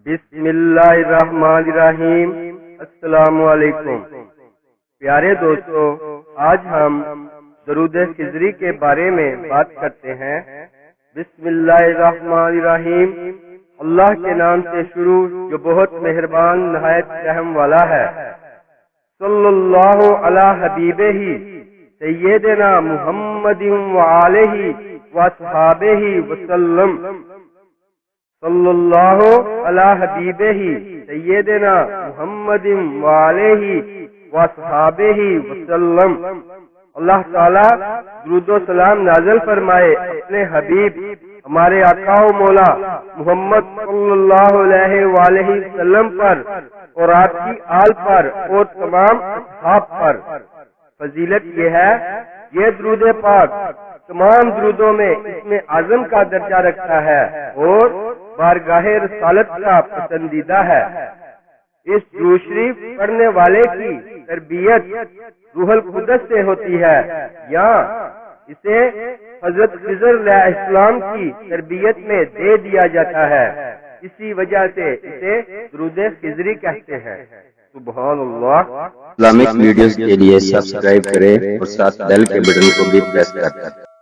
بسم اللہ الرحمن الرحیم۔ السلام علیکم پیارے دوستو، آج ہم درود خضری کے بارے میں بات کرتے ہیں۔ بسم اللہ الرحمن الرحیم، اللہ کے نام سے شروع جو بہت مہربان نہایت رحم والا ہے۔ صلی اللہ علی حبیبہ سیدنا محمد وآلہ وصحابہ وسلم۔ صلی اللہ علی حبیبہ سیدنا محمد وآلہ وصحابہ وسلم۔ اللہ تعالیٰ درود و سلام نازل فرمائے اپنے حبیب ہمارے آقا و مولا محمد صلی اللہ علیہ وآلہ وسلم پر اور آپ کی آل پر اور تمام اصحاب پر۔ فضیلت یہ ہے، یہ درود پاک تمام درودوں میں اس میں اعظم کا درجہ رکھتا ہے اور بارگاہ رسالت کا پسندیدہ ہے۔ اس درود شریف پڑھنے والے کی تربیت روح القدس سے ہوتی ہے یا اسے حضرت خضر علیہ السلام کی تربیت میں دے دیا جاتا ہے، اسی وجہ سے اسے درود خضری کہتے ہیں۔ سبحان اللہ۔ اسلامک ویڈیوز کے لیے سبسکرائب کریں اور ساتھ بیل کے بٹن کو بھی پریس کریں۔